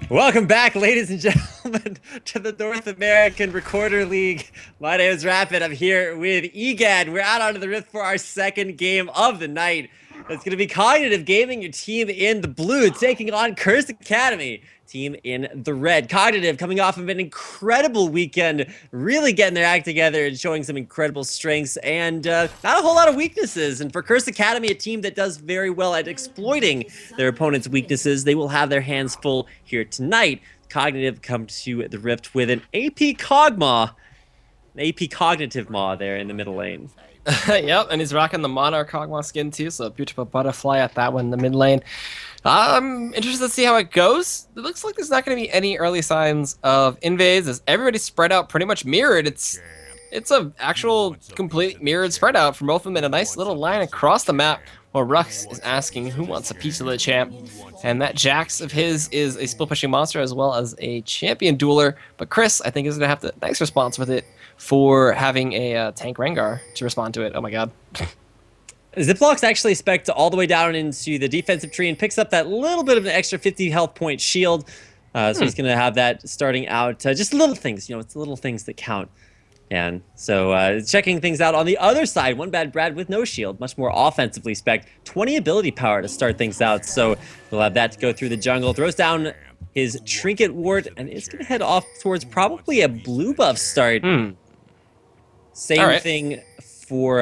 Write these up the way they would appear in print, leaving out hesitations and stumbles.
Welcome back, ladies and gentlemen, to the North American Recorder League. My name is Rapid. I'm here with EGAD. We're out onto the Rift for our second game of the night. It's going to be Cognitive Gaming, your team in the blue, taking on Cursed Academy, team in the red. Cognitive coming off of an incredible weekend, really getting their act together and showing some incredible strengths and not a whole lot of weaknesses. And for Cursed Academy, a team that does very well at exploiting their opponent's weaknesses, they will have their hands full here tonight. Cognitive come to the Rift with an AP Cogmaw, an AP Cognitive Maw there in the middle lane. Yep, and he's rocking the Monarch Cogmaw skin too, so a beautiful butterfly at that one in the mid lane. I'm interested to see how it goes. It looks like there's not going to be any early signs of invades, as everybody's spread out pretty much mirrored. It's a actual complete mirrored spread out from both of them in a nice little line across the map, while Rux is asking who wants a piece of the champ. And that Jax of his is a split pushing monster as well as a champion dueler, but Chris, I think, is going to have the nice response with it for having a tank Rengar to respond to it. Oh my god. Ziplock's actually spec'd all the way down into the defensive tree and picks up that little bit of an extra 50 health point shield. So he's going to have that starting out. Just little things, you know, it's the little things that count. And so checking things out on the other side, One Bad Brad with no shield, much more offensively spec'd. 20 ability power to start things out. So we'll have that to go through the jungle. Throws down his Trinket Ward and is going to head off towards probably a blue buff start. Same thing for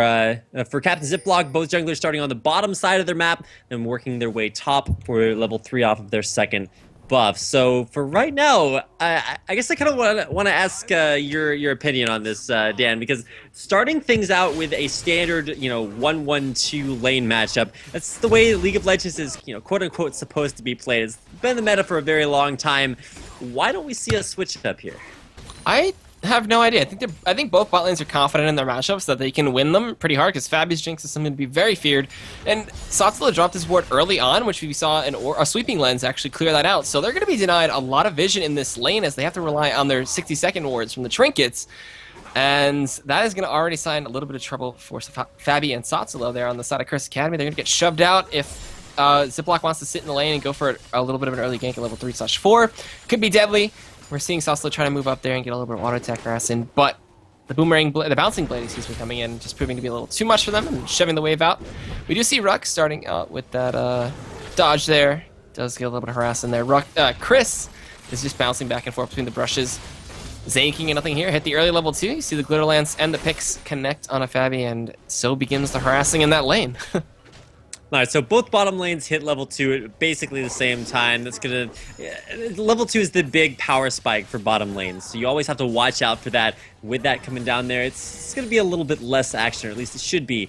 Captain Ziplock. Both junglers starting on the bottom side of their map and working their way top for level 3 off of their second buff. So for right now, I guess I kind of want to ask your opinion on this, Dan, because starting things out with a standard, 1-1-2 lane matchup, that's the way League of Legends is, quote unquote supposed to be played. It's been the meta for a very long time. Why don't we see a switch up here? I have no idea. I think both bot lanes are confident in their matchups that they can win them pretty hard, because Fabi's Jinx is something to be very feared. And Satsula dropped his ward early on, which we saw a sweeping lens actually clear that out. So they're going to be denied a lot of vision in this lane, as they have to rely on their 60-second wards from the trinkets. And that is going to already sign a little bit of trouble for Fabi and Satsula there on the side of Cursed Academy. They're going to get shoved out if Ziplock wants to sit in the lane and go for a little bit of an early gank at level 3/4. Could be deadly. We're seeing Satsula try to move up there and get a little bit of auto attack harass in, but the the bouncing blade, coming in, just proving to be a little too much for them and shoving the wave out. We do see Rux starting out with that dodge there. Does get a little bit of harass in there. Chris is just bouncing back and forth between the brushes. Zanking and nothing here. Hit the early level 2. You see the Glitter Lance and the picks connect on a Fabi, and so begins the harassing in that lane. All right, so both bottom lanes hit level 2 at basically the same time. That's gonna level 2 is the big power spike for bottom lanes, so you always have to watch out for that. With that coming down there, it's gonna be a little bit less action, or at least it should be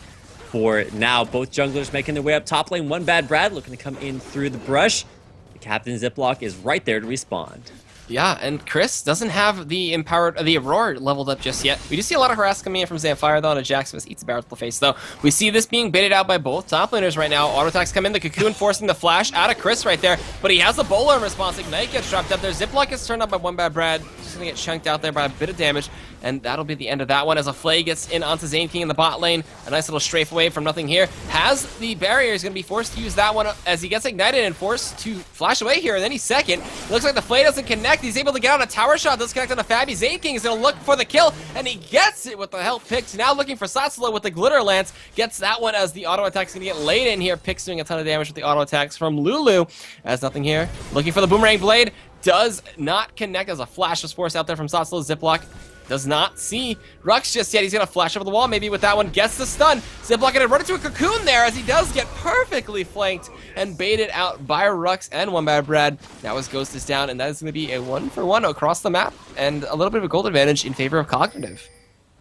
for now. Both junglers making their way up top lane. One Bad Brad looking to come in through the brush. The Captain Ziplock is right there to respond. Yeah, and Chris doesn't have the Aurora leveled up just yet. We do see a lot of harass coming in from Zamfire, though, and a Jax eats a barrel to the face, though. We see this being baited out by both top laners right now. Auto attacks come in, the Cocoon forcing the flash out of Chris right there, but he has the bowler in response. Ignite gets dropped up there. Ziplock gets turned up by One Bad Brad. Just gonna get chunked out there by a bit of damage, and that'll be the end of that one as a Flay gets in onto Zane King in the bot lane. A nice little strafe away from nothing here. Has the barrier, is gonna be forced to use that one as he gets ignited and forced to flash away here in any second. Looks like the Flay doesn't connect. He's able to get on a tower shot. Does connect on a Fabi. Zane King is gonna look for the kill, and he gets it with the help picks. Now looking for Satsula with the Glitter Lance. Gets that one as the auto attack's gonna get laid in here. Picks doing a ton of damage with the auto attacks from Lulu. As nothing here. Looking for the Boomerang Blade. Does not connect as a flash was forced out there from Satsula. Ziplock does not see Rux just yet. He's gonna flash over the wall maybe with that one. Gets the stun. Ziplock gonna run into a Cocoon there, as he does get perfectly flanked and baited out by Rux and One Bad Brad. Now his Ghost is down, and that is gonna be a 1-for-1 across the map, and a little bit of a gold advantage in favor of Cognitive.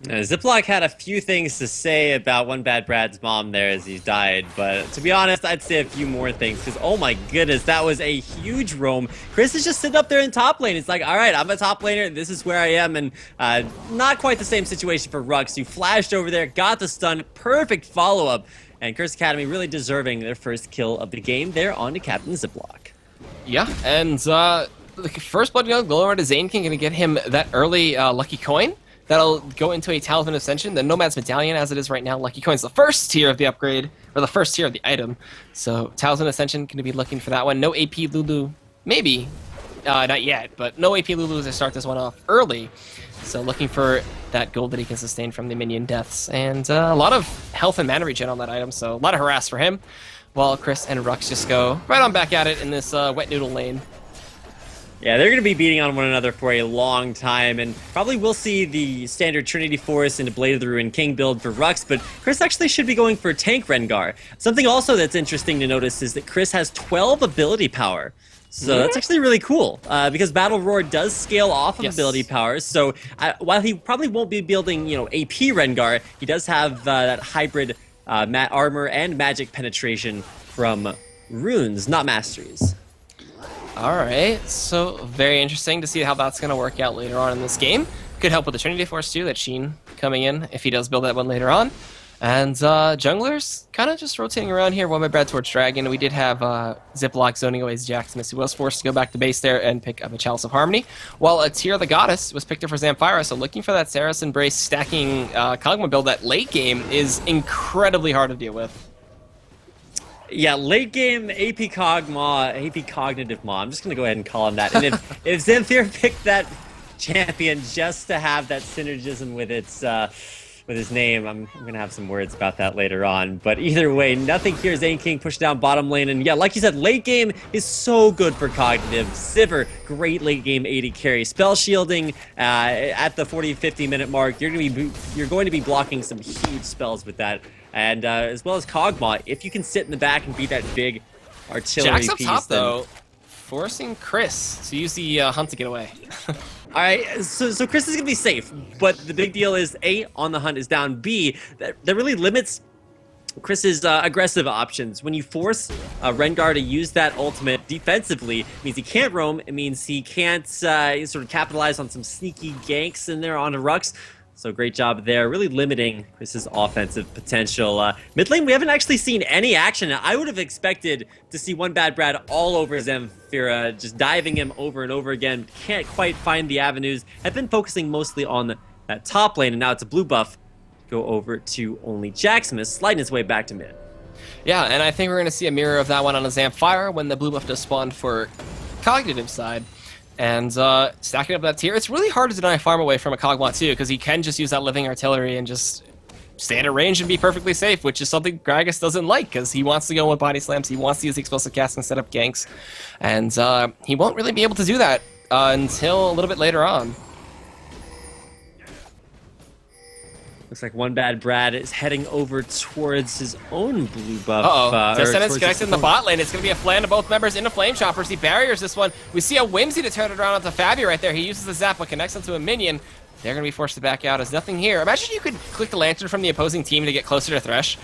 Ziplock had a few things to say about One Bad Brad's mom there as he died, but to be honest, I'd say a few more things, because oh my goodness, that was a huge roam. Chris is just sitting up there in top lane. It's like, all right, I'm a top laner, this is where I am, and not quite the same situation for Rux, who flashed over there, got the stun, perfect follow-up, and Cursed Academy really deserving their first kill of the game there onto Captain Ziplock. Yeah, and the first Blood Young go over to Zane King, gonna get him that early lucky coin. That'll go into a Talisman Ascension, the Nomad's Medallion as it is right now. Lucky Coin's the first tier of the upgrade, or the first tier of the item. So Talisman Ascension going to be looking for that one. No AP Lulu, maybe Not yet, but no AP Lulu to start this one off early. So looking for that gold that he can sustain from the minion deaths. And a lot of health and mana regen on that item, so a lot of harass for him. While Chris and Rux just go right on back at it in this wet noodle lane. Yeah, they're going to be beating on one another for a long time, and probably we'll see the standard Trinity Force into Blade of the Ruined King build for Rux, but Chris actually should be going for Tank Rengar. Something also that's interesting to notice is that Chris has 12 ability power. So that's actually really cool, because Battle Roar does scale off of ability powers. So while he probably won't be building, AP Rengar, he does have that hybrid armor and magic penetration from runes, not masteries. All right, so very interesting to see how that's going to work out later on in this game. Could help with the Trinity Force too, that Sheen coming in if he does build that one later on. And junglers kind of just rotating around here. One by Brad towards Dragon. We did have Ziploc zoning away his Jacksmith, who was forced to go back to base there and pick up a Chalice of Harmony. While a Tear the Goddess was picked up for Zamfira, so looking for that Saracen Brace stacking Kog'Maw build that late game is incredibly hard to deal with. Yeah, late game AP Kog'Maw, AP Cognitive Maw. I'm just going to go ahead and call him that. And if Zamfir picked that champion just to have that synergism with his name, I'm going to have some words about that later on. But either way, nothing here. Zane King pushed down bottom lane. And yeah, like you said, late game is so good for Cognitive. Sivir, great late game 80 carry. Spell shielding at the 40-50 minute mark. You're going to be blocking some huge spells with that. And as well as Kog'Maw, if you can sit in the back and be that big artillery Jack's up piece. top, though, forcing Chris to use the hunt to get away. All right, so Chris is going to be safe, but the big deal is, A, on the hunt is down, B, that really limits Chris's aggressive options. When you force Rengar to use that ultimate defensively, it means he can't roam, it means he can't sort of capitalize on some sneaky ganks in there onto Rux. So great job there, really limiting Chris's offensive potential. Mid lane, we haven't actually seen any action. I would have expected to see One Bad Brad all over Zamfira, just diving him over and over again. Can't quite find the avenues. Have been focusing mostly on that top lane, and now it's a blue buff. Go over to only Jacksmith, sliding his way back to mid. Yeah, and I think we're going to see a mirror of that one on a Zamfire when the blue buff does spawn for Cognitive side. And stacking up that tier, it's really hard to deny farm away from a Kog'Maw too, because he can just use that living artillery and just stand at range and be perfectly safe, which is something Gragas doesn't like, because he wants to go with body slams, he wants to use the explosive cast and set up ganks, and he won't really be able to do that until a little bit later on. Looks like One Bad Brad is heading over towards his own blue buff. Descendants connected in the bot lane. It's going to be a flan to both members into Flame Choppers. He barriers this one. We see a Whimsy to turn it around onto Fabi right there. He uses the zap, but connects into a minion. They're going to be forced to back out as nothing here. Imagine you could click the lantern from the opposing team to get closer to Thresh.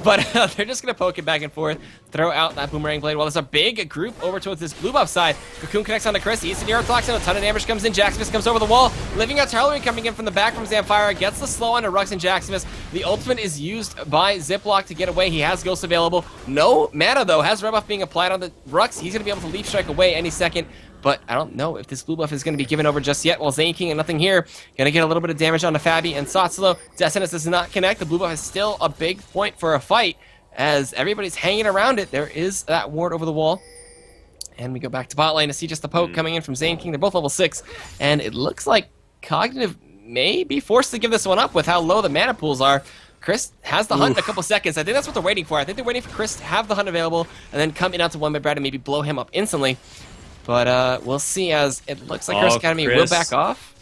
But they're just going to poke it back and forth, throw out that Boomerang Blade. While there's a big group over towards this blue buff side. Cocoon connects onto Chris. Eats the Neurotoxin. A ton of damage comes in. Jacksmith comes over the wall. Living Artillery coming in from the back from Zamfira. Gets the slow onto Rux and Jacksmith. The ultimate is used by Ziploc to get away. He has Ghost available. No mana, though. Has Red Buff being applied on the Rux. He's going to be able to Leaf Strike away any second. But I don't know if this blue buff is going to be given over just yet. While Zane King and nothing here. Going to get a little bit of damage onto Fabi and Satsalo. Destinus does not connect. The blue buff is still a big point for a fight. As everybody's hanging around it, there is that ward over the wall. And we go back to bot lane to see just the poke coming in from Zane King. They're both level 6. And it looks like Cognitive may be forced to give this one up with how low the mana pools are. Chris has the hunt in a couple seconds. I think that's what they're waiting for. I think they're waiting for Chris to have the hunt available and then come in out to One by Brad and maybe blow him up instantly. But we'll see, as it looks like Chris Academy will back off.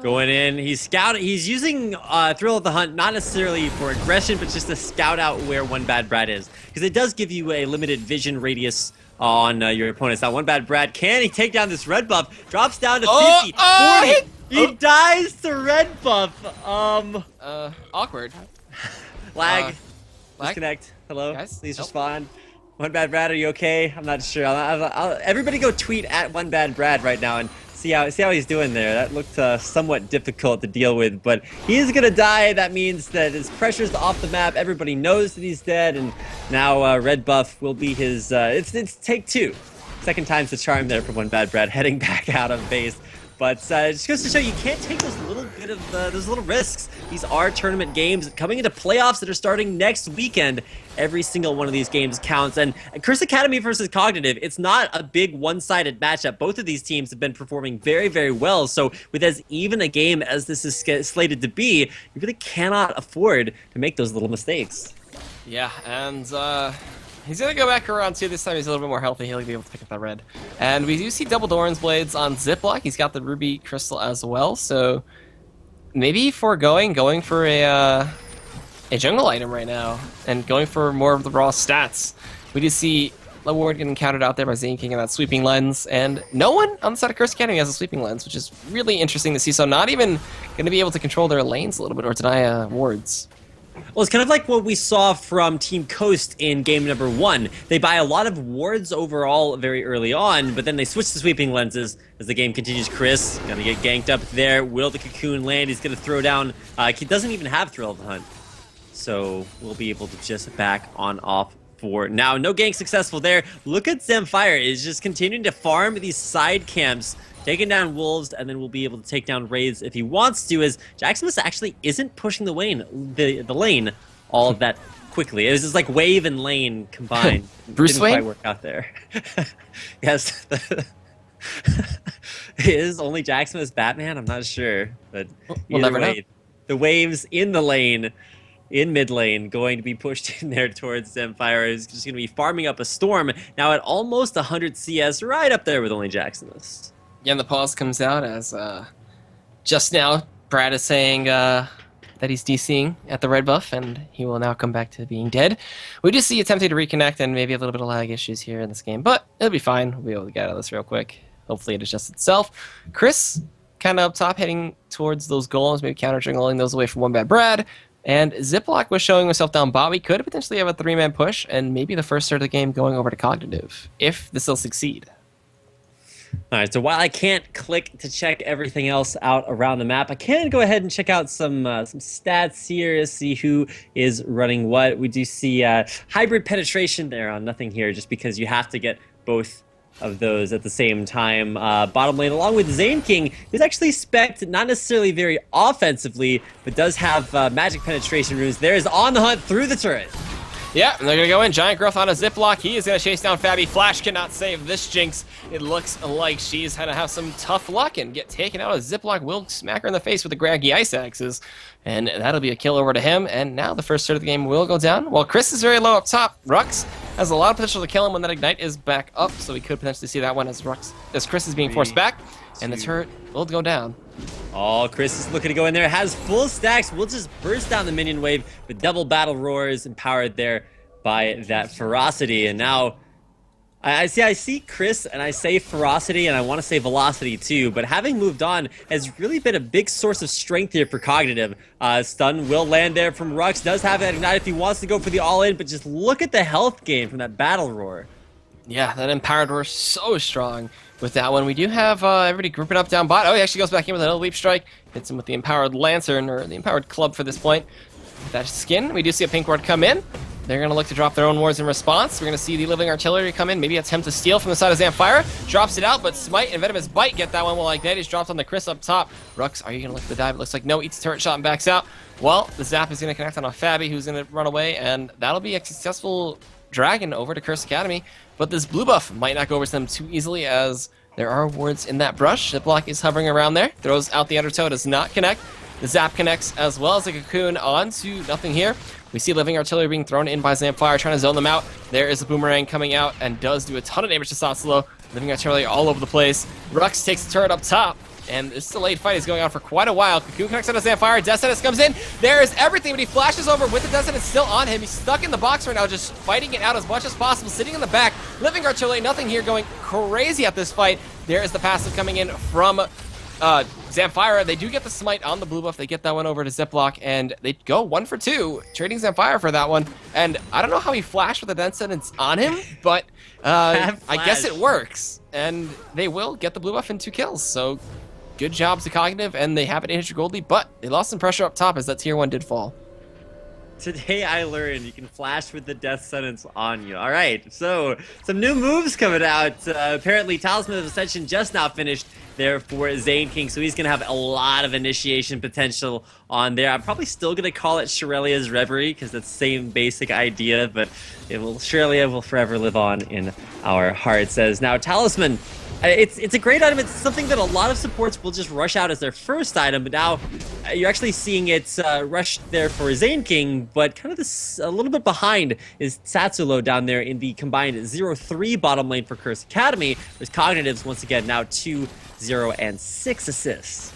Going in, he's scouting. He's using Thrill of the Hunt, not necessarily for aggression, but just to scout out where One Bad Brad is, because it does give you a limited vision radius on your opponents. Now, One Bad Brad, can he take down this red buff? Drops down to 50, 40. He dies to red buff. Awkward. Lag. Disconnect. Hello. Guys? Please respond. One Bad Brad, are you okay? I'm not sure. Everybody go tweet at One Bad Brad right now and see how he's doing there. That looked somewhat difficult to deal with, but he is gonna die. That means that his pressure's off the map. Everybody knows that he's dead, and now red buff will be his. It's take two. Second time's the charm there for One Bad Brad, heading back out of base. But it just goes to show you can't take those little risks. These are tournament games coming into playoffs that are starting next weekend. Every single one of these games counts. And Curse Academy versus Cognitive, it's not a big one-sided matchup. Both of these teams have been performing very, very well. So with as even a game as this is slated to be, you really cannot afford to make those little mistakes. Yeah, and he's going to go back around too. This time he's a little bit more healthy. He'll be able to pick up that red. And we do see double Doran's Blades on Ziploc. He's got the Ruby Crystal as well. So maybe going for a jungle item right now and going for more of the raw stats. We do see Ward getting countered out there by Zane King and that sweeping lens. And no one on the side of Curse Academy has a sweeping lens, which is really interesting to see. So not even going to be able to control their lanes a little bit or deny wards. Well, it's kind of like what we saw from Team Coast in game number 1. They buy a lot of wards overall very early on, but then they switch to sweeping lenses as the game continues. Chris gonna get ganked up there. Will the Cocoon land? He's gonna throw down. He doesn't even have Thrill of the Hunt, so we'll be able to just back on off for now. No gank successful there. Look at Zamfire is just continuing to farm these side camps, taking down wolves, and then we'll be able to take down raids if he wants to, as Jaximus actually isn't pushing the lane all that quickly. It was just like wave and lane combined. Bruce Didn't Wayne? quite work out there. Yes. Is only Jaximus Batman? I'm not sure, but We'll never know. The waves in the lane, in mid lane, going to be pushed in there towards Zamfire. Is just going to be farming up a storm now at almost 100 CS, right up there with only Jaximus. Yeah, and the pause comes out as just now Brad is saying that he's DCing at the red buff, and he will now come back to being dead. We just see attempting to reconnect and maybe a little bit of lag issues here in this game, but it'll be fine. We'll be able to get out of this real quick. Hopefully it adjusts itself. Chris kind of up top heading towards those golems, maybe counter-jungling those away from one bad Brad. And Ziploc was showing himself down bot. We could potentially have a 3-man push, and maybe the first start of the game going over to Cognitive, if this will succeed. All right, so while I can't click to check everything else out around the map, I can go ahead and check out some stats here to see who is running what. We do see hybrid penetration there on nothing here, just because you have to get both of those at the same time. Bottom lane, along with Zane King, is actually spec'd not necessarily very offensively, but does have magic penetration runes. There is on the hunt through the turret. Yeah, and they're going to go in. Giant growth on a Ziploc. He is going to chase down Fabi. Flash cannot save this Jinx. It looks like she's going to have some tough luck and get taken out. A Ziploc will smack her in the face with the Graggy Ice Axes. And that'll be a kill over to him. And now the first start of the game will go down. While Chris is very low up top, Rux has a lot of potential to kill him when that Ignite is back up. So we could potentially see that one as Chris is being forced back. And the turret will go down. Oh, Chris is looking to go in there. Has full stacks. We'll just burst down the minion wave with double battle roars empowered there by that ferocity. And now I see Chris and I say ferocity and I want to say velocity too, but having moved on has really been a big source of strength here for Cognitive. Stun will land there from Rux. Does have that Ignite if he wants to go for the all-in, but just look at the health gain from that battle roar. Yeah, that empowered roar so strong. With that one, we do have everybody grouping up down bot. Oh, he actually goes back in with another leap strike. Hits him with the empowered lantern, or the empowered club for this point. That skin, we do see a pink ward come in. They're going to look to drop their own wards in response. We're going to see the living artillery come in, maybe attempt to steal from the side of Zamfire. Drops it out, but Smite and Venomous Bite get that one while Ignite is dropped on the Chris up top. Rux, are you going to look for the dive? It looks like no, eats a turret shot and backs out. Well, the Zap is going to connect on a Fabi, who's going to run away, and that'll be a successful dragon over to Curse Academy. But this blue buff might not go over to them too easily, as there are wards in that brush. Ziploc is hovering around there, throws out the undertow, does not connect. The Zap connects as well as the Cocoon onto nothing here. We see living artillery being thrown in by Zamfire, trying to zone them out. There is a boomerang coming out and does do a ton of damage to Sasolo. Living artillery all over the place. Rux takes the turret up top, and this delayed fight is going on for quite a while. Cocoon connects on to Zamfire. Death Sentence comes in. There is everything, but he flashes over with the Death Sentence still on him. He's stuck in the box right now, just fighting it out as much as possible, sitting in the back. Living artillery, nothing here, going crazy at this fight. There is the passive coming in from Zamfire. They do get the smite on the blue buff. They get that one over to Ziploc, and they go 1 for 2, trading Zamfire for that one. And I don't know how he flashed with the Death Sentence on him, but I guess it works. And they will get the blue buff in 2 kills. So good job to Cognitive, and they have an 800 gold lead, but they lost some pressure up top as that tier 1 did fall. Today I learned you can flash with the death sentence on you. All right, so some new moves coming out. Apparently, Talisman of Ascension just now finished there for Zane King, so he's going to have a lot of initiation potential on there. I'm probably still going to call it Shirelia's Reverie because that's the same basic idea, but Shirelia will forever live on in our hearts. As now Talisman, it's a great item. It's something that a lot of supports will just rush out as their first item, but now you're actually seeing it rush there for Zane King, but kind of this a little bit behind is Satsulo down there in the combined 0-3 bottom lane for Curse Academy. There's Cognitives once again now 2, 0, and 6 assists.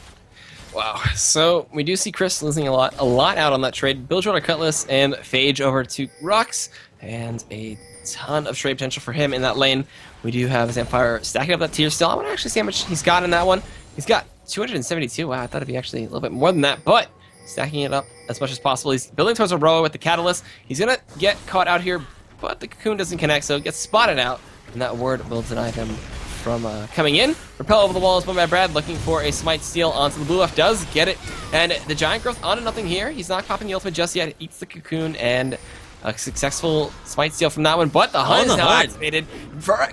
Wow. So we do see Chris losing a lot out on that trade. Bilgewater Cutlass and Phage over to Rux, and a ton of trade potential for him in that lane. We do have Zamfire stacking up that tier still. I want to actually see how much he's got in that one. He's got 272. Wow, I thought it'd be actually a little bit more than that, but stacking it up as much as possible. He's building towards a row with the Catalyst. He's going to get caught out here, but the Cocoon doesn't connect, so it gets spotted out, and that ward will deny him from coming in. Repel over the walls by Brad, looking for a Smite Steal onto the blue left, does get it, and the Giant Growth on to nothing here. He's not popping the ultimate just yet. Eats the Cocoon, and a successful Smite Steal from that one, but the Hunt is now activated.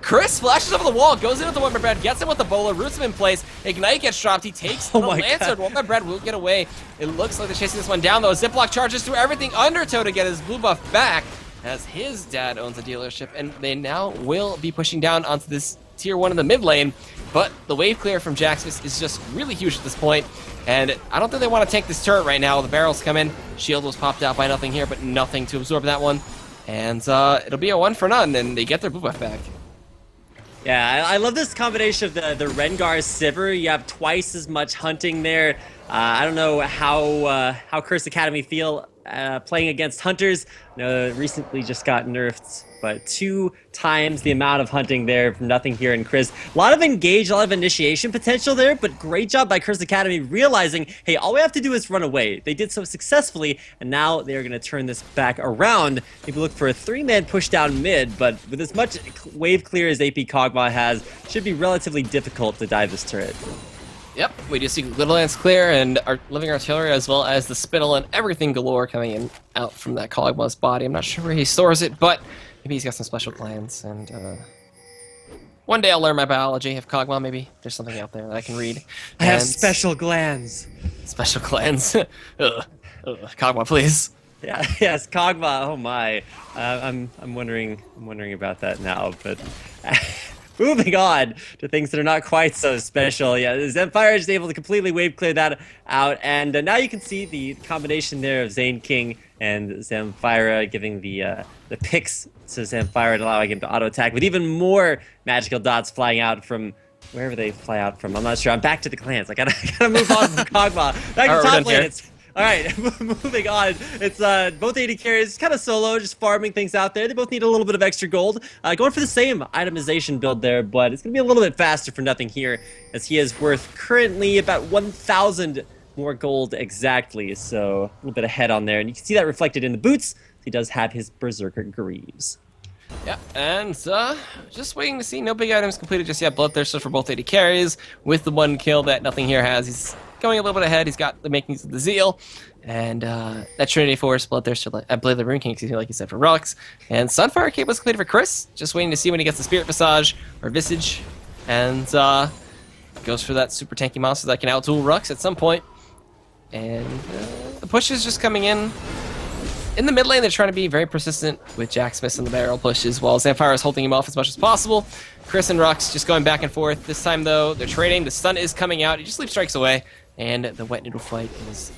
Chris flashes over the wall, goes into the one by Brad, gets him with the Bola, roots him in place. Ignite gets dropped, he takes the Lancer. One by Brad will get away. It looks like they're chasing this one down though. Ziploc charges through everything. Undertow to get his blue buff back, as his dad owns a dealership, and they now will be pushing down onto this tier 1 in the mid lane, but the wave clear from Jaxmus is just really huge at this point, and I don't think they want to take this turret right now. The barrels come in, shield was popped out by nothing here, but nothing to absorb that one, and it'll be a 1 for none, and they get their blue buff back. Yeah, I love this combination of the Rengar Sivir. You have twice as much hunting there. I don't know how Curse Academy feel playing against hunters. Recently just got nerfed, but 2 times the amount of hunting there from nothing here in Chris. A lot of engage, a lot of initiation potential there, but great job by Curse Academy realizing, hey, all we have to do is run away. They did so successfully, and now they're going to turn this back around. Maybe look for a 3-man push down mid, but with as much wave clear as AP Kog'Maw has, should be relatively difficult to dive this turret. Yep, we do see Little Lance clear and our living artillery, as well as the spittle and everything galore coming in out from that Kog'Maw's body. I'm not sure where he stores it, but maybe he's got some special plans, and one day I'll learn my biology of Kog'Maw. Maybe there's something out there that I can read. I have special glands. Special glands. Kog'Maw, please. Yeah, yes, Kog'Maw. Oh my, I'm wondering about that now, but. Moving on to things that are not quite so special. Yeah, Zamfire is able to completely wave clear that out, and now you can see the combination there of Zane King and Zamfire giving the picks to Zamfire and allowing him to auto attack with even more magical dots flying out from wherever they fly out from. I'm not sure. I'm back to the clans. I gotta move on from Kog'Maw. Back to top lane. All right, moving on. It's both AD carriers, kind of solo, just farming things out there. They both need a little bit of extra gold. Going for the same itemization build there, but it's going to be a little bit faster for nothing here, as he is worth currently about 1,000 more gold exactly. So a little bit ahead on there, and you can see that reflected in the boots. He does have his Berserker Greaves. Yeah, and just waiting to see. No big items completed just yet. Bloodthirster for both AD carries with the 1 kill that nothing here has. He's going a little bit ahead. He's got the makings of the Zeal, and that Trinity Force, Bloodthirster, I believe the Rune King, like you said, for Rux. And Sunfire Cape was completed for Chris. Just waiting to see when he gets the Spirit Visage or Visage, and goes for that super tanky monster that can outduel Rux at some point. And the push is just coming in. In the mid lane, they're trying to be very persistent with Jaxmus and the barrel pushes, while Zamfire is holding him off as much as possible. Chris and Rux just going back and forth. This time, though, they're trading. The stun is coming out. He just sleep strikes away, and the wet noodle fight is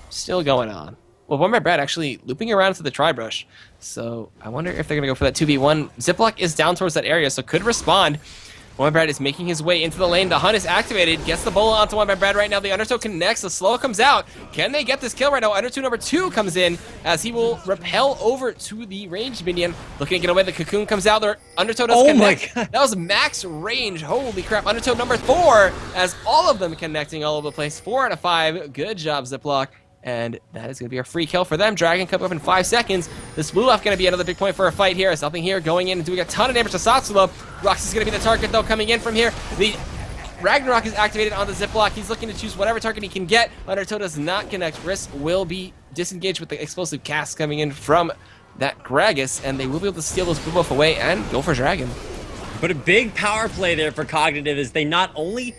still going on. Well, one by Brad actually looping around to the tri-brush, so I wonder if they're going to go for that 2v1. Ziploc is down towards that area, so could respond. One by Brad is making his way into the lane. The Hunt is activated. Gets the Bola onto One by Brad right now. The Undertow connects. The slow comes out. Can they get this kill right now? Undertow number 2 comes in as he will repel over to the ranged minion. Looking to get away. The Cocoon comes out there. Undertow does connect. My God. That was max range. Holy crap. Undertow number 4 as all of them connecting all over the place. 4 out of 5. Good job, Ziploc. And that is going to be a free kill for them. Dragon Cup up in 5 seconds. This blue off going to be another big point for a fight here. Something here going in and doing a ton of damage to Satsulo. Rux is going to be the target, though, coming in from here. The Ragnarok is activated on the Ziploc. He's looking to choose whatever target he can get. Undertow does not connect. Risk will be disengage with the explosive cast coming in from that Gragas, and they will be able to steal those blue buff away and go for Dragon. But a big power play there for Cognitive is they not only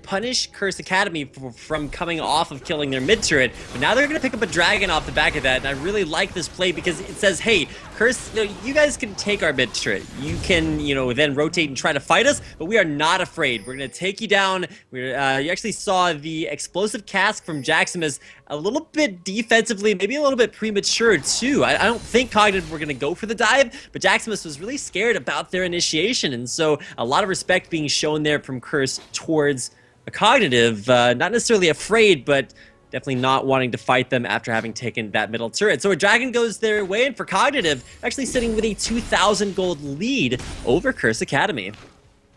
punish Curse Academy from coming off of killing their mid turret, but now they're going to pick up a Dragon off the back of that, and I really like this play because it says, hey, Curse, you guys can take our mid turret. You can, then rotate and try to fight us, but we are not afraid. We're going to take you down. You actually saw the explosive cask from Jaximus a little bit defensively, maybe a little bit premature too. I don't think Cognitive were going to go for the dive, but Jaximus was really scared about their initiation, and so a lot of respect being shown there from Curse towards a Cognitive, not necessarily afraid, but definitely not wanting to fight them after having taken that middle turret. So a Dragon goes their way, and for Cognitive, actually sitting with a 2,000 gold lead over Curse Academy.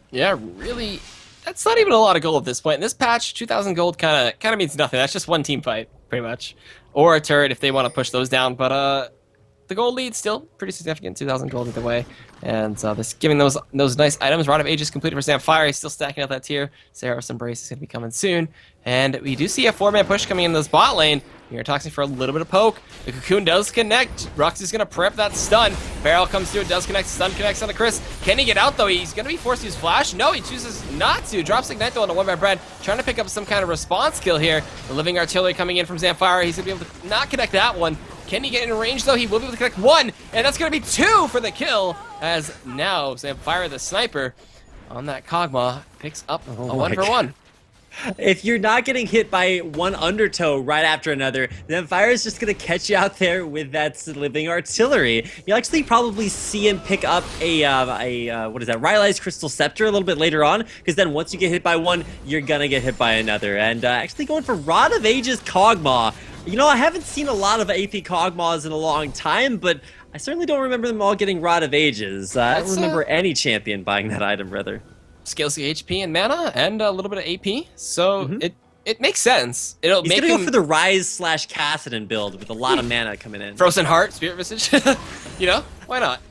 Yeah, really, that's not even a lot of gold at this point. In this patch, 2,000 gold kind of means nothing. That's just one team fight, pretty much. Or a turret if they want to push those down, but the gold lead still pretty significant, 2,000 gold either way. And this giving those nice items. Rod of Ages completed for Zamfire. He's still stacking out that tier. Seraph's Embrace is going to be coming soon. And we do see a 4-man push coming in this bot lane. You're toxic for a little bit of poke. The Cocoon does connect. Rux is going to prep that stun. Barrel comes through, does connect. Stun connects onto Chris. Can he get out though? He's going to be forced to use Flash. No, he chooses not to. Drops Ignite though on a 1-man-Brad. Trying to pick up some kind of response kill here. The Living Artillery coming in from Zamfire. He's going to be able to not connect that one. Can he get in range though? He will be able to connect one, and that's going to be 2 for the kill, as now Zamfire the sniper on that Kog'Maw picks up a 1-for-1. If you're not getting hit by one undertow right after another, then Fire is just going to catch you out there with that Living Artillery. You'll actually probably see him pick up a what is that, Rylai's Crystal Scepter a little bit later on, because then once you get hit by one, you're going to get hit by another. And actually going for Rod of Ages Kog'Maw. I haven't seen a lot of AP Kog'Maws in a long time, but I certainly don't remember them all getting Rod of Ages. I don't remember any champion buying that item, rather. Scales the HP and mana and a little bit of AP, so it makes sense. He's gonna go for the Rise/Kassadin build with a lot of mana coming in. Frozen Heart, Spirit Visage, why not?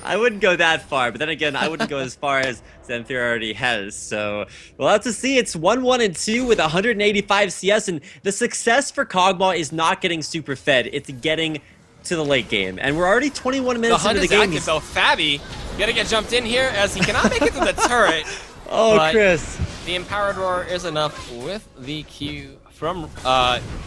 I wouldn't go that far, but then again, I wouldn't go as far as Zenthir already has. So we'll have to see. It's 1-1-2 with 185 CS, and the success for Kog'Maw is not getting super fed. It's getting to the late game, and we're already 21 minutes into the game. Active, though. Fabi gonna get jumped in here as he cannot make it to the turret. Oh, Chris. The Empowered Roar is enough with the Q from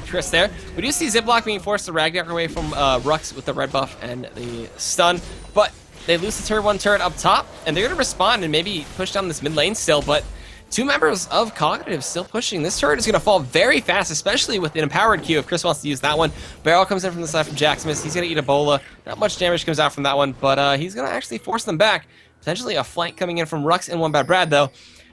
Chris there. We do see Ziploc being forced to Ragnarok away from Rux with the red buff and the stun, but they lose the tier 1 turret up top, and they're gonna respond and maybe push down this mid lane still, but 2 members of Cognitive still pushing. This turret is going to fall very fast, especially with an Empowered Q if Chris wants to use that one. Barrel comes in from the side from Jaximus. He's going to eat a bola. Not much damage comes out from that one, but he's going to actually force them back. Potentially a flank coming in from Rux and 1-Bad-Brad, though,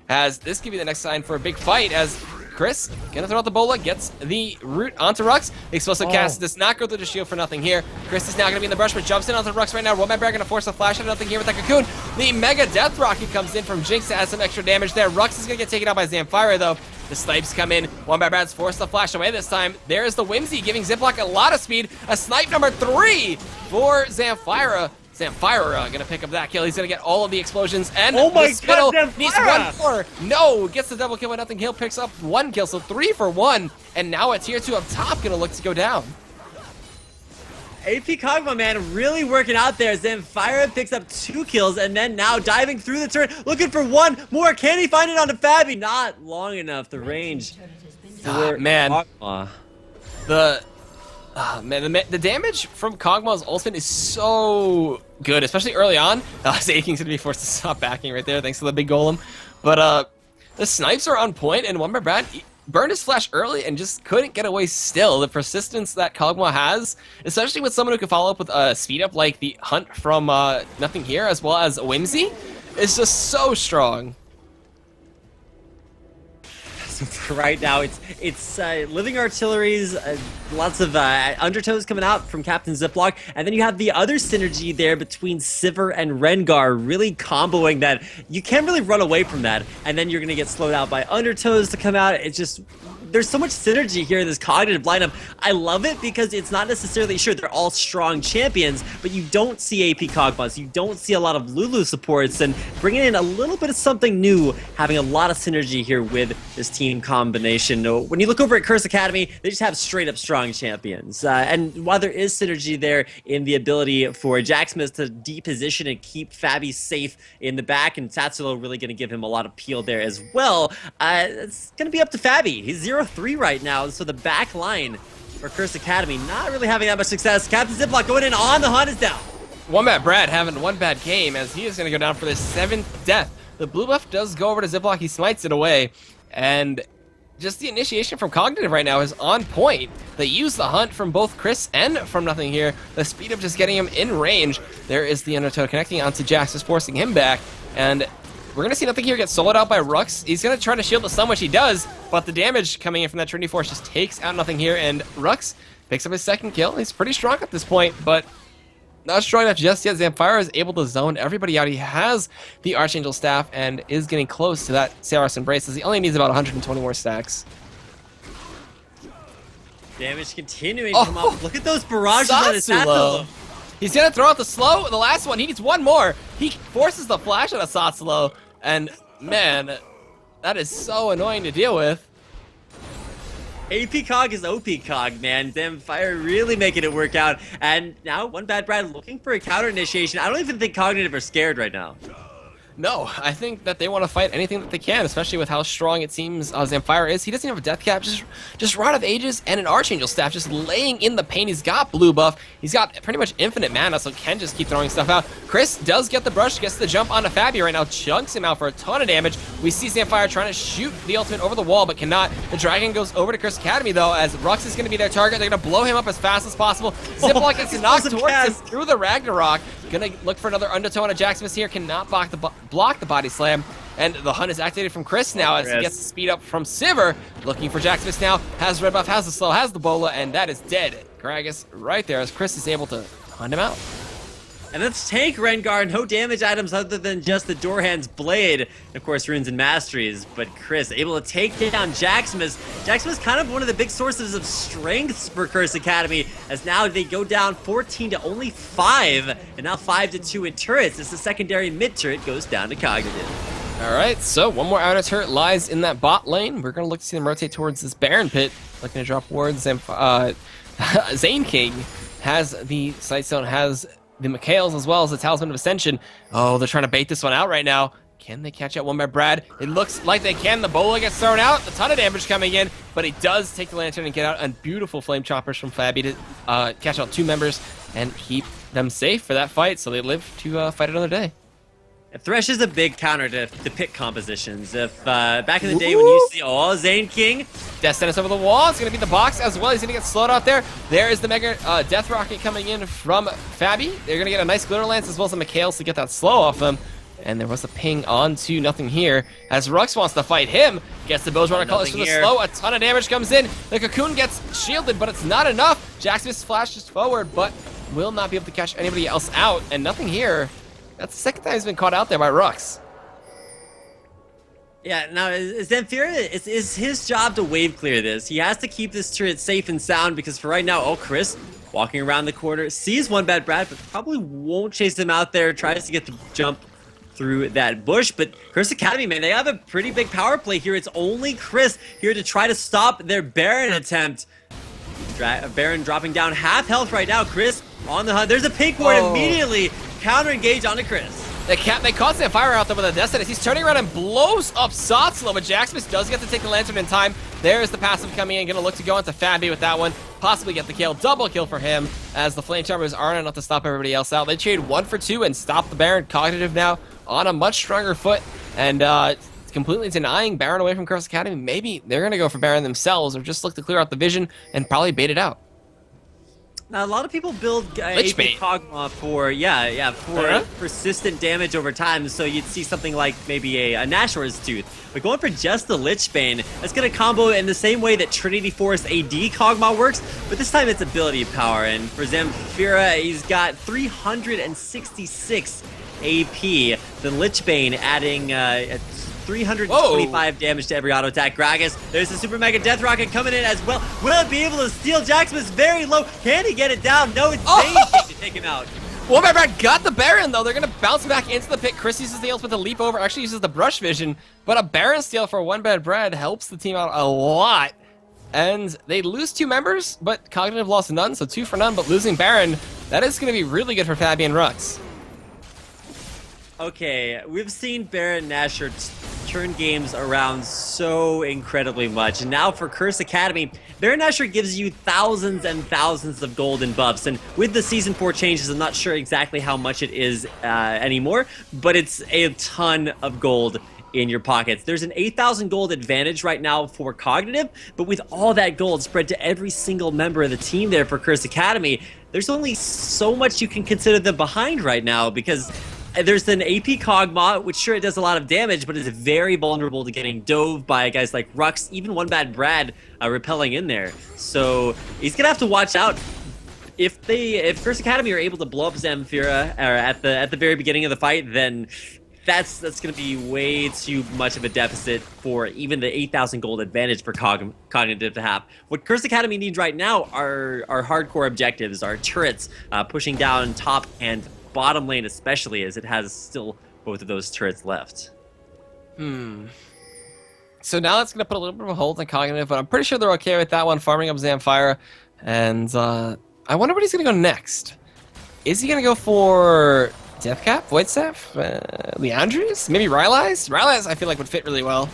as this could be the next sign for a big fight, as Chris gonna throw out the bola, gets the root onto Rux. The explosive cast does not go through the shield for nothing here. Chris is now gonna be in the brush, but jumps in onto Rux right now. 1-Bad-Brad gonna force a flash out of nothing here with that Cocoon. The Mega Death Rocket comes in from Jinx to add some extra damage there. Rux is gonna get taken out by Zamfire though. The snipes come in. 1-Bad-Brad's forced to flash away this time. There's the Whimsy giving Ziploc a lot of speed. A snipe number 3 for Zamfire. Zamfire gonna pick up that kill. He's gonna get all of the explosions, and the Spittle needs 1 more. No, gets the double kill with nothing. Hill picks up 1 kill, so 3 for 1. And now a tier 2 up top gonna look to go down. AP Kog'Maw, man, really working out there. Zamfire picks up 2 kills, and then now diving through the turret, looking for 1 more. Can he find it onto Fabi? Not long enough. The range. Man, the damage from Kog'Maw's ultimate is so good, especially early on. Zaking's gonna be forced to stop backing right there thanks to the big golem. But the snipes are on point, and 1-Bad-Brad burned his flash early and just couldn't get away still. The persistence that Kog'Maw has, especially with someone who can follow up with a speed up like the Hunt from Nothing Here, as well as Whimsy, is just so strong. For right now, it's Living Artilleries, lots of undertows coming out from Captain Ziploc, and then you have the other synergy there between Sivir and Rengar, really comboing that. You can't really run away from that, and then you're going to get slowed out by undertows to come out. It's just there's so much synergy here in this cognitive lineup. I love it because it's not necessarily, sure, they're all strong champions, but you don't see AP Kog'Maws, you don't see a lot of Lulu supports, and bringing in a little bit of something new, having a lot of synergy here with this team combination. When you look over at Curse Academy, they just have straight up strong champions. And while there is synergy there in the ability for Jacksmith to deposition and keep Fabi safe in the back, and Tatsulo really going to give him a lot of peel there as well, it's going to be up to Fabi. He's 0-3 right now, so the back line for Curse Academy not really having that much success. Captain Ziploc going in on the hunt is down. Wombat Brad having one bad game as he is going to go down for the 7th death. The blue buff does go over to Ziploc. He smites it away, and just the initiation from Cognitive right now is on point. They use the hunt from both Chris and from Nothing here. The speed of just getting him in range. There is the Undertow connecting onto Jax, just forcing him back. And we're going to see Nothing here get soloed out by Rux. He's going to try to shield the stun, which he does, but the damage coming in from that Trinity Force just takes out Nothing here, and Rux picks up his 2nd kill. He's pretty strong at this point, but not strong enough just yet. Zamfira is able to zone everybody out. He has the Archangel Staff and is getting close to that Saros Embrace, as he only needs about 120 more stacks. Damage continuing to come up. Look at those barrages on his Tatsulo. He's going to throw out the slow. The last one, he needs one more. He forces the flash on a Satsulo, and man, that is so annoying to deal with. AP Cog is OP Cog, man. Zamfire really making it work out. And now One Bad Brad looking for a counter initiation. I don't even think Cognitive are scared right now. No, I think that they want to fight anything that they can, especially with how strong it seems Zamfire is. He doesn't have a death cap, just Rod of Ages and an Archangel Staff, just laying in the pain. He's got blue buff. He's got pretty much infinite mana, so can just keep throwing stuff out. Chris does get the brush, gets the jump onto Fabi right now, chunks him out for a ton of damage. We see Zamfire trying to shoot the ultimate over the wall, but cannot. The Dragon goes over to Chris Academy, though, as Rux is going to be their target. They're going to blow him up as fast as possible. Ziploc gets knocked towards him through the Ragnarok. Gonna look for another Undertow on a Jacksmith here. Cannot block the body slam. And the hunt is activated from Chris now as he gets the speed up from Sivir. Looking for Jacksmith now. Has red buff, has the slow, has the bola, and that is dead. Gragas right there as Chris is able to hunt him out. And let's take Rengar. No damage items other than just the Doorhand's Blade. And of course, Runes and Masteries. But Chris able to take down Jacksmith. Jacksmith's kind of one of the big sources of strengths for Curse Academy, as now they go down 14 to only 5. And now 5-2 in turrets as the secondary mid turret goes down to Cognitive. All right, so one more outer turret lies in that bot lane. We're going to look to see them rotate towards this Baron pit. Looking to drop wards. Zane King has the Sight Stone, has the McHale's as well as the Talisman of Ascension. Oh, they're trying to bait this one out right now. Can they catch out one by Brad? It looks like they can. The bola gets thrown out. A ton of damage coming in, but he does take the lantern and get out. And beautiful flame choppers from Fabi to catch out 2 members and keep them safe for that fight, so they live to fight another day. Thresh is a big counter to pick compositions. If back in the day when you see Zane King, Death Sentence over the wall. It's going to be the box as well. He's going to get slowed out there. There is the Mega Death Rocket coming in from Fabi. They're going to get a nice Glitter Lance as well as a McHale's to get that slow off them. And there was a ping onto Nothing here as Rux wants to fight him. Gets the Bow's Runner Colors for the slow. A ton of damage comes in. The Cocoon gets shielded, but it's not enough. Jacksmith flashes forward, but will not be able to catch anybody else out. And Nothing here. That's the second time he's been caught out there by Rux. Yeah, now Zamfira, it's his job to wave clear this. He has to keep this turret safe and sound because for right now, Chris walking around the corner, sees One Bad Brad, but probably won't chase him out there, tries to get the jump through that bush. But Curse Academy, man, they have a pretty big power play here. It's only Chris here to try to stop their Baron attempt. Baron dropping down half health right now. Chris on the hunt. There's a pink ward immediately. Counter engage onto Chris. They caught Zamfire out there with a Death Sentence. He's turning around and blows up Satslo, but Jacksmith does get to take the lantern in time. There's the passive coming in. Gonna look to go into Fabi with that one. Possibly get the kill. Double kill for him as the Flame Charmers aren't enough to stop everybody else out. They trade 1 for 2 and stop the Baron. Cognitive now on a much stronger foot and completely denying Baron away from Curse Academy. Maybe they're gonna go for Baron themselves or just look to clear out the vision and probably bait it out. Now, a lot of people build AP Kog'Maw for persistent damage over time, so you'd see something like maybe a Nashor's Tooth. But going for just the Lichbane, that's going to combo in the same way that Trinity Force AD Kog'Maw works, but this time it's ability power. And for Zamfira, he's got 366 AP. The Lichbane adding 325 damage to every auto attack. Gragas, there's the Super Mega Death Rocket coming in as well. Will it be able to steal? Jacksmith very low. Can he get it down? No, it's Zane to take him out. One Bad Brad got the Baron, though. They're going to bounce back into the pit. Chris uses the ultimate to leap over. Actually uses the Brush Vision. But a Baron steal for One Bad Brad helps the team out a lot. And they lose 2 members, but Cognitive lost none, so 2 for none. But losing Baron, that is going to be really good for Fabian Rux. Okay, we've seen Baron Nashor turn games around so incredibly much. And now for Curse Academy, Baron Nashor gives you thousands and thousands of gold and buffs. And with the Season 4 changes, I'm not sure exactly how much it is anymore, but it's a ton of gold in your pockets. There's an 8,000 gold advantage right now for Cognitive, but with all that gold spread to every single member of the team there for Curse Academy, there's only so much you can consider them behind right now, because there's an AP Kog'Maw, which sure it does a lot of damage, but is very vulnerable to getting dove by guys like Rux, even One Bad Brad repelling in there. So he's gonna have to watch out. If Curse Academy are able to blow up Zamfira at the very beginning of the fight, then that's gonna be way too much of a deficit for even the 8,000 gold advantage for Cognitive to have. What Curse Academy needs right now are hardcore objectives, our turrets pushing down top and bottom lane, especially as it has still both of those turrets left. So now that's going to put a little bit of a hold on Cognitive, but I'm pretty sure they're okay with that one, farming up Zamfira. And I wonder what he's going to go next. Is he going to go for Deathcap, Void Staff, Leandries, maybe Rylai's? Rylai's I feel like would fit really well.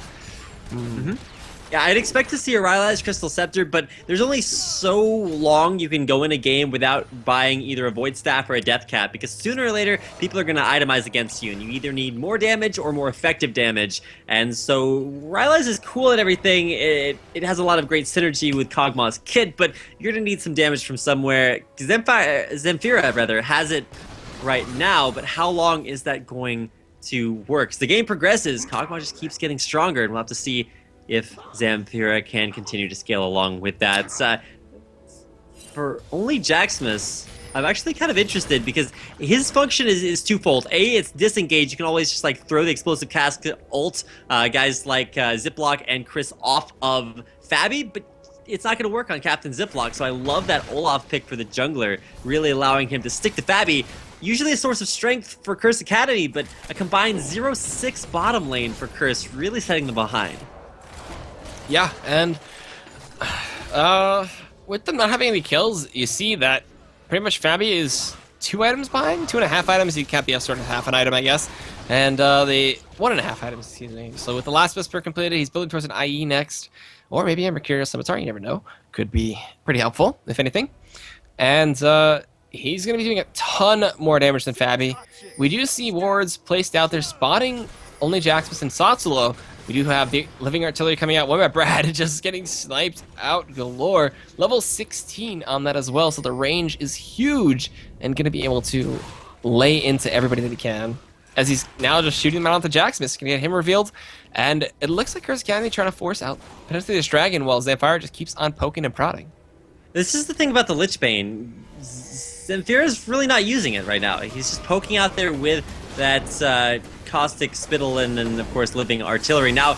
Yeah, I'd expect to see a Rylai's Crystal Scepter, but there's only so long you can go in a game without buying either a Void Staff or a Death Cap, because sooner or later, people are going to itemize against you, and you either need more damage or more effective damage. And so Rylai's is cool at everything. It has a lot of great synergy with Kog'Maw's kit, but you're going to need some damage from somewhere. Zamfira, rather, has it right now, but how long is that going to work? As the game progresses, Kog'Maw just keeps getting stronger, and we'll have to see if Zamfira can continue to scale along with that. For only Jaxmus, I'm actually kind of interested because his function is twofold. A, it's disengage. You can always just like throw the explosive casket ult guys like Ziploc and Chris off of Fabi, but it's not going to work on Captain Ziploc, so I love that Olaf pick for the jungler, really allowing him to stick to Fabi. Usually a source of strength for Curse Academy, but a combined 0-6 bottom lane for Curse, really setting them behind. Yeah, and with them not having any kills, you see that pretty much Fabi is 2 items behind, 2.5 items. You can't be a sort of half an item, I guess. And the 1.5 items, excuse me. So with the last Whisper completed, he's building towards an IE next, or maybe a Mercurial Scimitar, you never know. Could be pretty helpful, if anything. And he's going to be doing a ton more damage than Fabi. We do see wards placed out there spotting only Jaxmus and Satsulo. We do have the Living Artillery coming out. What about Brad? Just getting sniped out galore. Level 16 on that as well, so the range is huge and going to be able to lay into everybody that he can. As he's now just shooting them out onto Jaxmus, going to get him revealed. And it looks like Curse Academy trying to force out potentially this dragon while Zamfira just keeps on poking and prodding. This is the thing about the Lich Bane. Zamfira's really not using it right now. He's just poking out there with that Caustic Spittle and of course Living Artillery. Now,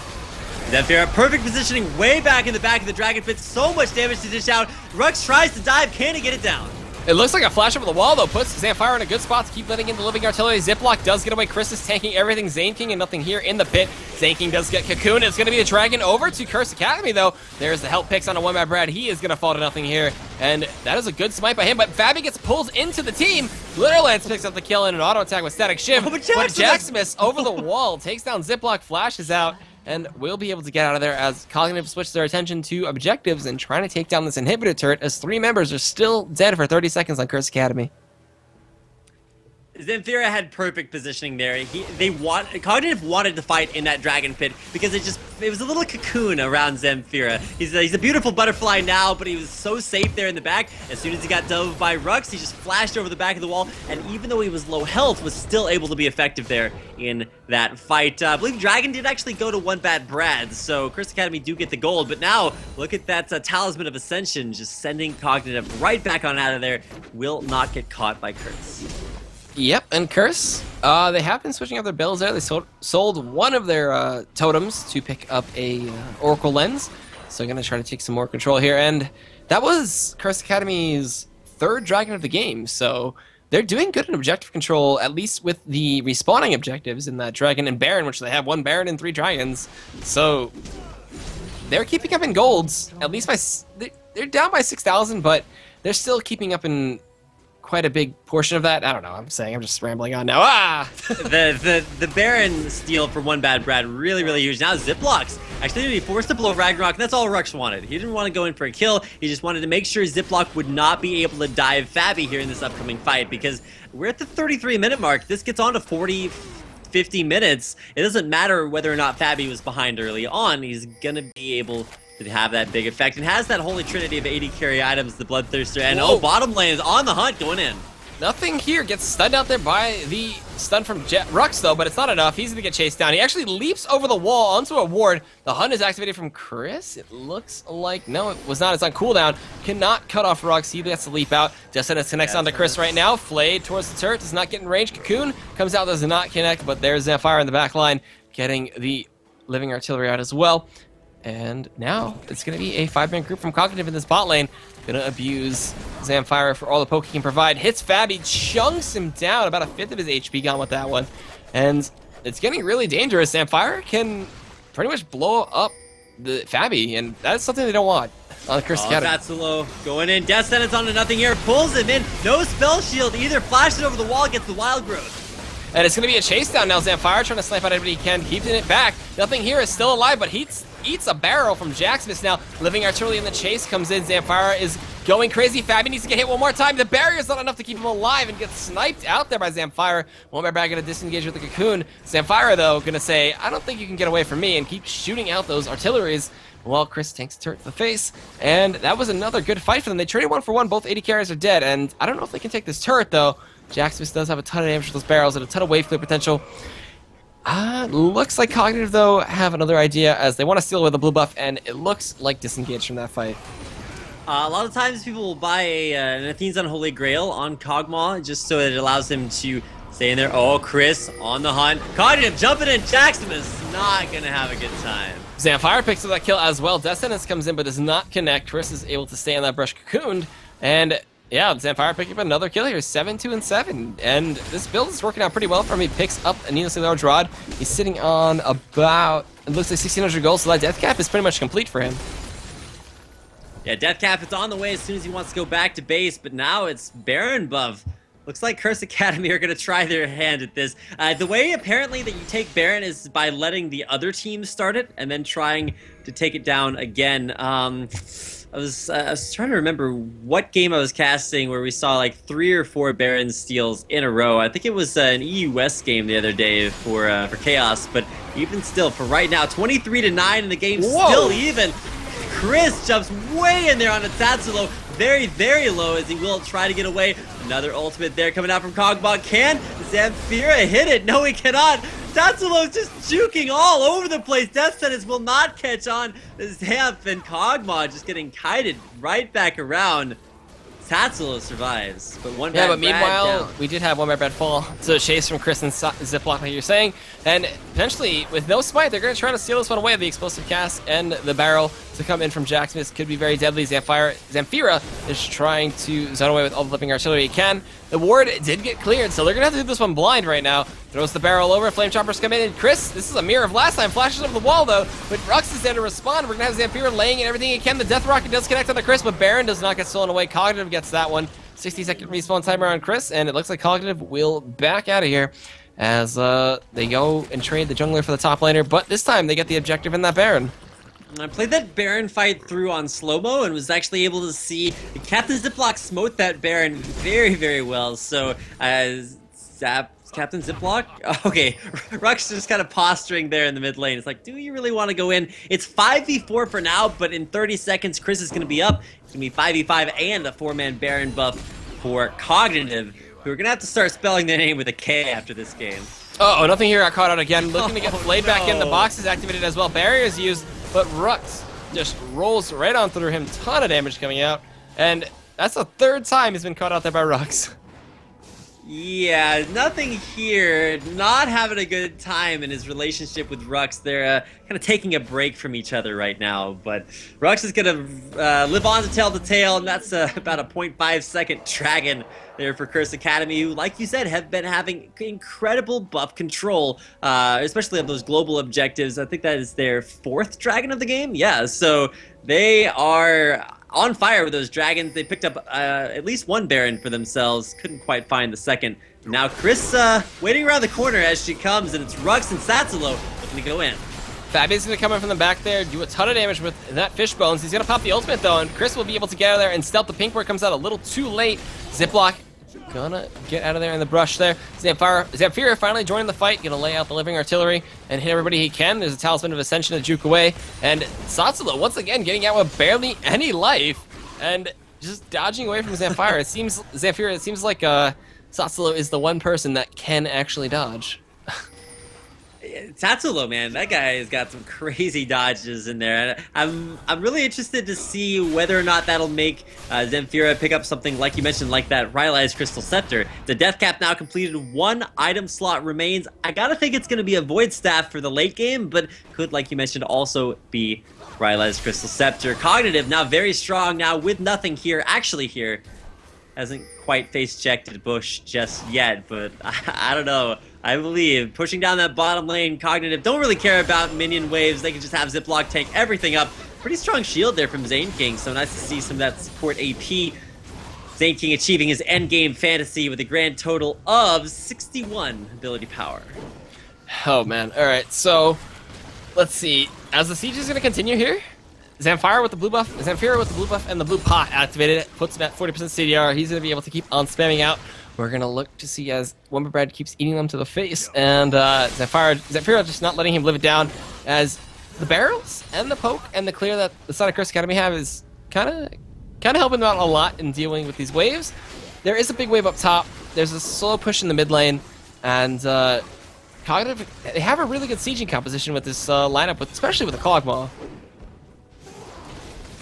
Zamfira, perfect positioning way back in the back of the Dragon Pit. So much damage to dish out. Rux tries to dive. Can he get it down? It looks like a flash over the wall, though. Puts Zamfira in a good spot to keep letting in the Living Artillery. Ziploc does get away. Chris is tanking everything. Zane King and nothing here in the pit. Zane King does get Cocoon. It's going to be a dragon over to Curse Academy, though. There's the help picks on a one-man Brad. He is going to fall to nothing here. And that is a good smite by him. But Fabi gets pulled into the team. Glitterlance picks up the kill in an auto attack with Static Shiv. Oh, but Jaxmus over the wall takes down Ziploc, flashes out. And we'll be able to get out of there as Cognitive switch their attention to objectives and trying to take down this inhibitor turret as 3 members are still dead for 30 seconds on Curse Academy. Zamfira had perfect positioning there. Cognitive wanted to fight in that dragon pit because it was a little cocoon around Zamfira. He's a beautiful butterfly now, but he was so safe there in the back. As soon as he got dove by Rux, he just flashed over the back of the wall, and even though he was low health, was still able to be effective there in that fight. I believe Dragon did actually go to one bad Brad, so Curse Academy do get the gold, but now look at that Talisman of Ascension, just sending Cognitive right back on out of there. Will not get caught by Curse. Yep, and Curse, they have been switching up their builds there. They sold one of their totems to pick up a Oracle Lens. So going to try to take some more control here. And that was Curse Academy's third dragon of the game. So they're doing good in objective control, at least with the respawning objectives in that Dragon and Baron, which they have 1 Baron and 3 Dragons. So they're keeping up in golds, at least by... They're down by 6,000, but they're still keeping up in quite a big portion of that. I don't know. I'm just rambling on now. The Baron steal for one bad Brad really huge. Now Ziplocs actually going to be forced to blow Ragnarok, and that's all Rux wanted. He didn't want to go in for a kill. He just wanted to make sure Ziploc would not be able to dive Fabi here in this upcoming fight, because we're at the 33-minute mark. This gets on to 50 minutes. It doesn't matter whether or not Fabi was behind early on. He's going to be able to have that big effect, and has that holy trinity of 80 carry items, the Bloodthirster, and bottom lane is on the hunt going in. Nothing here. Gets stunned out there by the stun from Rux, though, but it's not enough. He's going to get chased down. He actually leaps over the wall onto a ward. The hunt is activated from Chris. It looks like... No, it was not. It's on cooldown. Cannot cut off Rux. He gets to leap out. Destinus connects onto Chris right now. Flayed towards the turret. Does not get in range. Cocoon comes out. Does not connect, but there's Zamfire in the back line getting the living artillery out as well. And now it's going to be a 5-man group from Cognitive in this bot lane. Going to abuse Zamfire for all the poke he can provide. Hits Fabi, chunks him down. About a fifth of his HP gone with that one. And it's getting really dangerous. Zamfire can pretty much blow up the Fabi, and that's something they don't want on the Cursed Academy. That's low. Going in. Death Sentence onto nothing here. Pulls him in. No spell shield either. Flashes over the wall. Gets the wild growth. And it's going to be a chase down now. Zamfire trying to snipe out everybody he can. Keeping it back. Nothing here is still alive, but eats a barrel from Jaxmus now. Living artillery in the chase comes in. Zamfire is going crazy. Fabi needs to get hit one more time. The barrier's not enough to keep him alive and gets sniped out there by Zamfire. One more back going to disengage with the Cocoon. Zamfire, though, going to say, I don't think you can get away from me, and keep shooting out those artilleries. Well, Chris tanks a turret to the face, and that was another good fight for them. They traded 1 for 1. Both 80 carriers are dead, and I don't know if they can take this turret, though. Jaxmus does have a ton of damage with those barrels and a ton of wave clear potential. Looks like Cognitive, though, have another idea, as they want to steal away the blue buff, and it looks like disengage from that fight. A lot of times people will buy an Athene's Unholy Grail on Kog'Maw just so that it allows him to stay in there. Oh, Chris on the hunt. Cognitive jumping in. Jaxmus not going to have a good time. Zamfire picks up that kill as well. Death Sentence comes in but does not connect. Chris is able to stay on that brush cocooned, and yeah, Zamfire picking up another kill here, 7-2-7, and this build is working out pretty well for him. He picks up a needlessly large rod. He's sitting on about, it looks like 1,600 gold, so that death cap is pretty much complete for him. Yeah, death cap is on the way as soon as he wants to go back to base, but now it's Baron buff. Looks like Curse Academy are going to try their hand at this. The way apparently that you take Baron is by letting the other team start it and then trying to take it down again. I was trying to remember what game I was casting where we saw like 3 or 4 Baron steals in a row. I think it was an EU West game the other day for Chaos, but even still, for right now, 23-9 in the game, still even. Chris jumps way in there on a Tatsulo, very low as he will try to get away. Another ultimate there coming out from Kog'Maw. Can Zamfira hit it? No, he cannot. Tatsulo's just juking all over the place. Death Sentence will not catch on. Zamf and Kog'Maw just getting kited right back around. Tatsulo survives, but one bad but meanwhile, down. We did have one bad fall. So chase from Chris and Ziploc, like you're saying, and potentially with no smite, they're going to try to steal this one away. The explosive cast and the barrel to come in from Jaxmus could be very deadly. Zamfira is trying to zone away with all the living artillery he can. The ward did get cleared, so they're going to have to do this one blind right now. Throws the barrel over, flame choppers come in, and Chris, this is a mirror of last time, flashes over the wall though, but Rux is there to respond. We're going to have Zamfira laying in everything he can. The Death Rocket does connect on the Chris, but Baron does not get stolen away. Cognitive gets that one. 60-second respawn timer on Chris, and it looks like Cognitive will back out of here as they go and trade the jungler for the top laner, but this time they get the objective in that Baron. I played that Baron fight through on slow-mo and was actually able to see Captain Ziploc smote that Baron very well. So, Captain Ziploc? Okay, Rux just kind of posturing there in the mid lane. It's like, do you really want to go in? It's 5v4 for now, but in 30 seconds, Chris is going to be up. It's going to be 5v5 and a 4-man Baron buff for Cognitive, who are going to have to start spelling their name with a K after this game. Oh, nothing here. Got caught out again. Looking to get flayed back in. The box is activated as well. Barrier is used, but Rux just rolls right on through him. Ton of damage coming out, and that's the 3rd time he's been caught out there by Rux. Yeah, nothing here. Not having a good time in his relationship with Rux. They're kind of taking a break from each other right now. But Rux is going to live on to tell the tale, and that's about a 0.5-second dragon there for Curse Academy, who, like you said, have been having incredible buff control, especially of those global objectives. I think that is their 4th dragon of the game. Yeah, so they are on fire with those dragons. They picked up at least one Baron for themselves. Couldn't quite find the second. Now Chris waiting around the corner as she comes, and it's Rux and Satsalo looking to go in. Fabi's going to come in from the back there, do a ton of damage with that fish bones. He's going to pop the ultimate though, and Chris will be able to get out of there and stealth. The pink ward comes out a little too late. Ziploc gonna get out of there in the brush there. Zamfira finally joining the fight, gonna lay out the living artillery and hit everybody he can. There's a Talisman of Ascension to juke away, and Satsalo once again getting out with barely any life and just dodging away from Zamfira. It seems like Satsalo is the one person that can actually dodge. Tatsulo, man, that guy has got some crazy dodges in there. I'm really interested to see whether or not that'll make Zamfira pick up something like you mentioned, like that Rylai's Crystal Scepter. The death cap now completed, 1 item slot remains. I gotta think it's gonna be a Void Staff for the late game, but could, like you mentioned, also be Rylai's Crystal Scepter. Cognitive now very strong now with nothing here. Actually here, hasn't quite face-checked Bush just yet, but I don't know. I believe pushing down that bottom lane, Cognitive don't really care about minion waves. They can just have Ziploc take everything up. Pretty strong shield there from Zane King, so nice to see some of that support AP. Zane King achieving his endgame fantasy with a grand total of 61 ability power. Oh man, alright, so let's see. As the siege is going to continue here, Zamfira with the blue buff, Zamfira with the blue buff and the blue pot activated, puts him at 40% CDR. He's going to be able to keep on spamming out. We're going to look to see as Wumba Bread keeps eating them to the face, and Zamfira just not letting him live it down, as the barrels and the poke and the clear that the Sonic Curse Academy have is kind of helping them out a lot in dealing with these waves. There is a big wave up top. There's a slow push in the mid lane, and Cognitive, they have a really good sieging composition with this lineup, especially with the Cogmaw.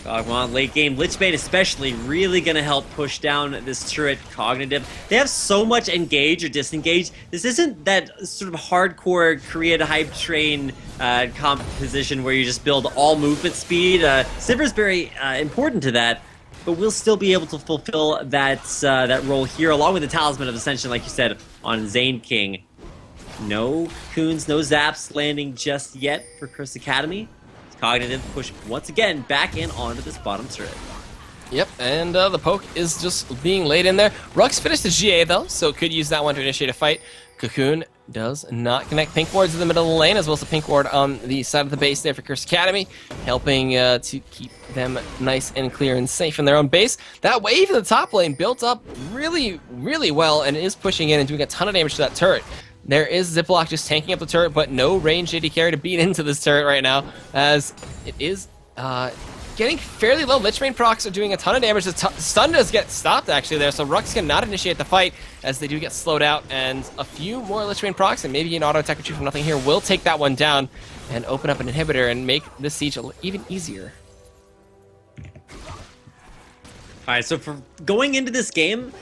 Cogmaw, late game, Lichbane especially, really going to help push down this turret. Cognitive. They have so much engage or disengage. This isn't that sort of hardcore Korean hype train composition where you just build all movement speed. Sivir's very important to that, but we'll still be able to fulfill that role here, along with the Talisman of Ascension, like you said, on Zane King. No Coons, no Zaps landing just yet for Curse Academy. Cognitive push once again back in onto this bottom turret. Yep, and the poke is just being laid in there. Rux finished the GA though, so could use that one to initiate a fight. Cocoon does not connect. Pink wards in the middle of the lane, as well as the pink ward on the side of the base there for Curse Academy, helping to keep them nice and clear and safe in their own base. That wave in the top lane built up really, really well and is pushing in and doing a ton of damage to that turret. There is Ziploc just tanking up the turret, but no range AD carry to beat into this turret right now, as it is getting fairly low. Lichbane procs are doing a ton of damage. The stun does get stopped actually there, so Rux cannot initiate the fight as they do get slowed out, and a few more Lichbane procs and maybe an auto attack or two from nothing here will take that one down and open up an inhibitor and make this siege even easier. All right, so for going into this game,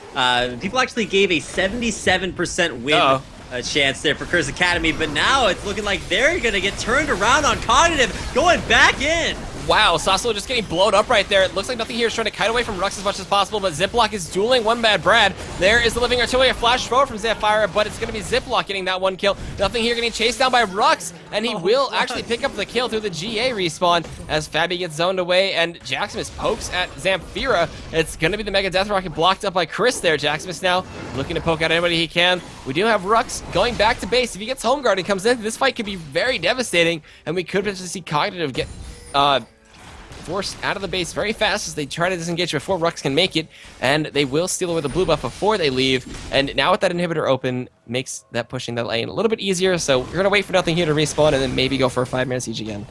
people actually gave a 77% win chance there for Curse Academy, but now it's looking like they're going to get turned around on Cognitive, going back in. Wow, Sassalo just getting blown up right there. It looks like nothing here is trying to kite away from Rux as much as possible, but Ziploc is dueling one bad Brad. There is the living artillery, a flash forward from Zamfira, but it's going to be Ziploc getting that one kill. Nothing here getting chased down by Rux, and he will actually pick up the kill through the GA respawn as Fabi gets zoned away, and Jaximus pokes at Zamfira. It's going to be the Mega Death Rocket blocked up by Chris there. Jaximus now looking to poke at anybody he can. We do have Rux going back to base. If he gets home guard and comes in, this fight could be very devastating, and we could potentially see Cognitive get forced out of the base very fast as they try to disengage before Rux can make it, and they will steal away the blue buff before they leave, and now with that inhibitor open, makes that pushing that lane a little bit easier, so we're going to wait for nothing here to respawn and then maybe go for a 5-minute siege again.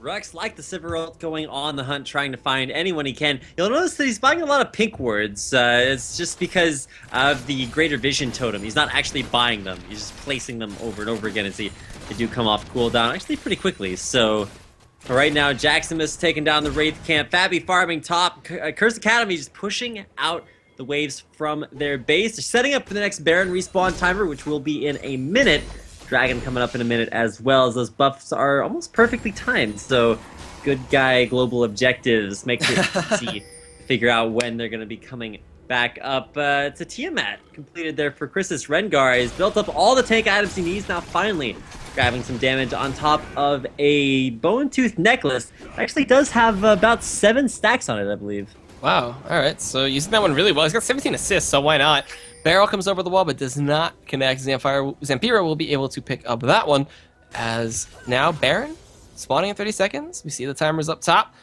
Rux, like the Sivir, going on the hunt, trying to find anyone he can. You'll notice that he's buying a lot of pink wards. It's just because of the greater vision totem. He's not actually buying them. He's just placing them over and over again, and see they do come off cooldown actually pretty quickly, so... Right now, Jaximus taking down the Wraith camp. Fabi farming top. Curse Academy just pushing out the waves from their base. They're setting up for the next Baron respawn timer, which will be in a minute. Dragon coming up in a minute as well, as those buffs are almost perfectly timed. So good guy global objectives makes it easy to figure out when they're going to be coming back up. It's a Tiamat completed there for Chris's Rengar. He's built up all the tank items he needs, now finally grabbing some damage on top of a Bone Tooth necklace. Actually does have about 7 stacks on it, I believe. Wow, alright, so using that one really well. He's got 17 assists, so why not? Barrel comes over the wall, but does not connect. Zamfira will be able to pick up that one, as now Baron spawning in 30 seconds. We see the timers up top.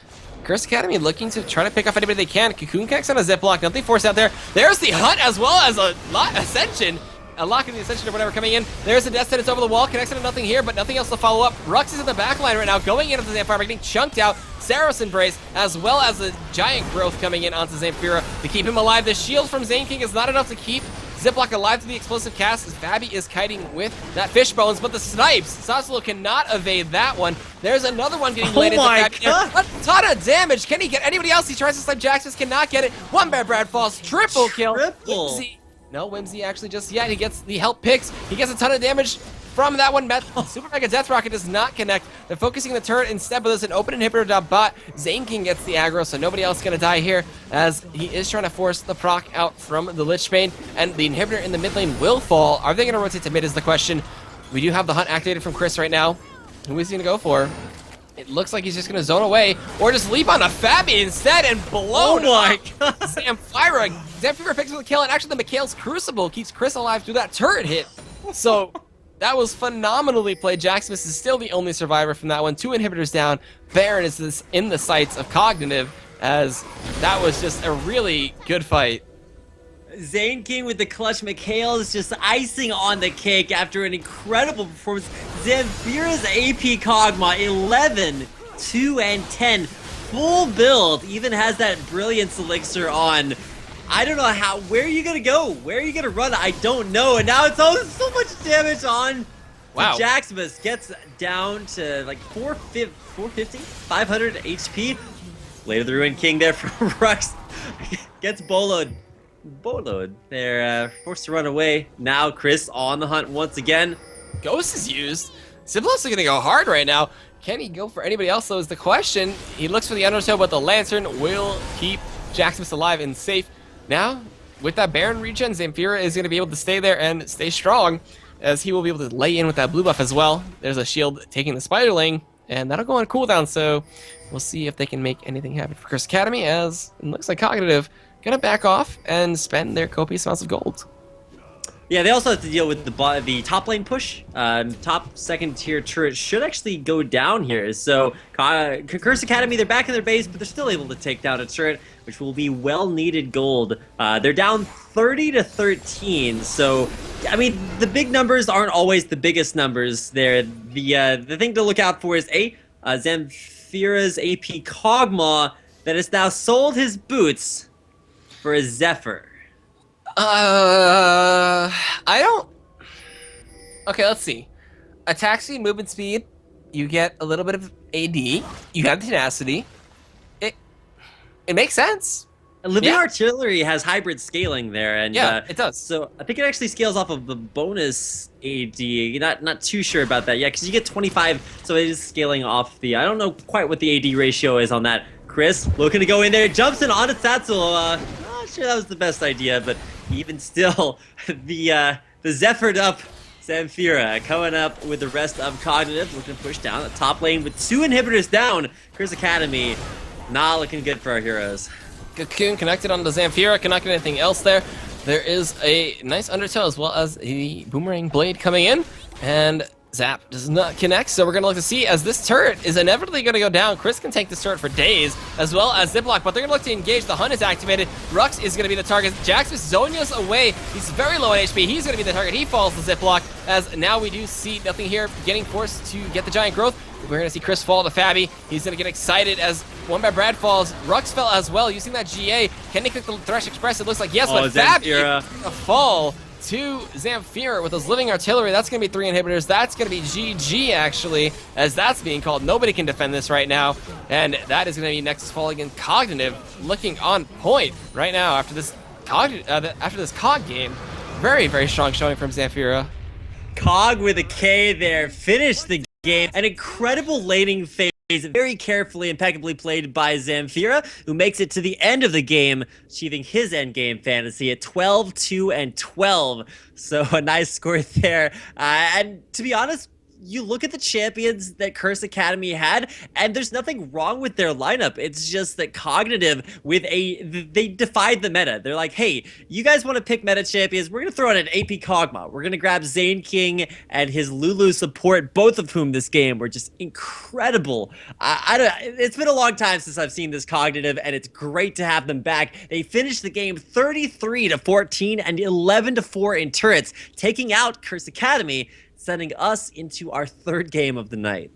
Curse Academy looking to try to pick off anybody they can. Cocoon Kex on a Ziploc, nothing forced out there. There's the Hunt as well as a Ascension. A lock in the Ascension or whatever coming in. There's the Death Sentence over the wall. Connects into nothing here, but nothing else to follow up. Rux is in the back line right now, going into the Zamfira, getting chunked out. Saros Embrace, as well as the Giant Growth coming in onto Zamfira to keep him alive. The shield from Zane King is not enough to keep Ziploc alive to the explosive cast, as Fabi is kiting with that fish bones, but the snipes, Sasolo cannot evade that one. There's another one getting laid into Fabi. A ton of damage. Can he get anybody else? He tries to snipe Jaxus, cannot get it. One Bear Brad falls, triple kill. Whimsy. No Whimsy actually just yet. He gets the help picks. He gets a ton of damage from that one. Super Mega Death Rocket does not connect. They're focusing the turret instead, but there's an open inhibitor bot. Zane King gets the aggro, so nobody else is going to die here, as he is trying to force the proc out from the Lich Bane, and the inhibitor in the mid lane will fall. Are they going to rotate to mid is the question. We do have the Hunt activated from Chris right now. Who is he going to go for? It looks like he's just going to zone away, or just leap on a Fabi instead and blow. Oh my god! Zamfira picks up the kill, and actually the Mikhail's Crucible keeps Chris alive through that turret hit. So that was phenomenally played. Jaximus is still the only survivor from that one. 2 inhibitors down. Baron is in the sights of Cognitive, as that was just a really good fight. Zane King with the clutch. Mikhail is just icing on the cake after an incredible performance. Zamfira's AP Kog'Maw, 11, 2, and 10. Full build, even has that Brilliance Elixir on. I don't know where are you gonna go? Where are you gonna run? I don't know. And now it's so much damage on. Wow. Jaximus gets down to like 450, 500 HP. Later the Ruined King there from Rux. Gets boloed. They're forced to run away. Now Chris on the hunt once again. Ghost is used. Ziplos are gonna go hard right now. Can he go for anybody else, though, is the question. He looks for the Undertow, but the Lantern will keep Jaximus alive and safe. Now, with that Baron regen, Zamfira is going to be able to stay there and stay strong, as he will be able to lay in with that blue buff as well. There's a shield taking the Spiderling, and that'll go on cooldown, so we'll see if they can make anything happen for Curse Academy, as it looks like Cognitive going to back off and spend their copious amounts of gold. Yeah, they also have to deal with the top lane push. Top second tier turret should actually go down here. So Curse Academy, they're back in their base, but they're still able to take down a turret, which will be well-needed gold. They're down 30 to 13. So, I mean, the big numbers aren't always the biggest numbers there. The thing to look out for is Zamfira's AP Kog'Maw that has now sold his boots for a Zephyr. I don't... Okay, let's see. Attack speed, movement speed. You get a little bit of AD. You have tenacity. It makes sense. Living Artillery has hybrid scaling there, and yeah, it does. So I think it actually scales off of the bonus AD. Not too sure about that yet, because you get 25, so it is scaling off the. I don't know quite what the AD ratio is on that. Chris looking to go in there, jumps in onto Satzel. Not sure that was the best idea, but even still, the Zephyr'd up Zamfira coming up with the rest of Cognitive, looking to push down the top lane with 2 inhibitors down. Curse Academy, not looking good for our heroes. Cocoon connected onto Zamfira, cannot get anything else there. There is a nice Undertow as well as the Boomerang Blade coming in, and Zap does not connect, so we're going to look to see as this turret is inevitably going to go down. Chris can take this turret for days, as well as Ziploc, but they're going to look to engage. The Hunt is activated. Rux is going to be the target. Jaxus Zonia's away. He's very low on HP. He's going to be the target. He falls to Ziploc, as now we do see nothing here, getting forced to get the Giant Growth. We're going to see Chris fall to Fabi. He's going to get excited as one by Brad falls. Rux fell as well, using that GA. Can he click the Thresh Express? It looks like yes, but Fabi a fall to Zamfira with those Living Artillery. That's going to be 3 inhibitors. That's going to be GG, actually, as that's being called. Nobody can defend this right now, and that is going to be Nexus Fall against Cognitive, looking on point right now after this after this COG game. Very, very strong showing from Zamfira. Cog with a K there finished the game. An incredible laning phase, very carefully, impeccably played by Zamfira, who makes it to the end of the game, achieving his end game fantasy at 12, 2, and 12. So a nice score there. And to be honest, you look at the champions that Curse Academy had, and there's nothing wrong with their lineup. It's just that Cognitive, they defied the meta. They're like, hey, you guys want to pick meta champions? We're going to throw out an AP Kog'Maw. We're going to grab Zane King and his Lulu support, both of whom this game were just incredible. It's been a long time since I've seen this Cognitive, and it's great to have them back. They finished the game 33-14 and 11-4 in turrets, taking out Curse Academy, sending us into our third game of the night.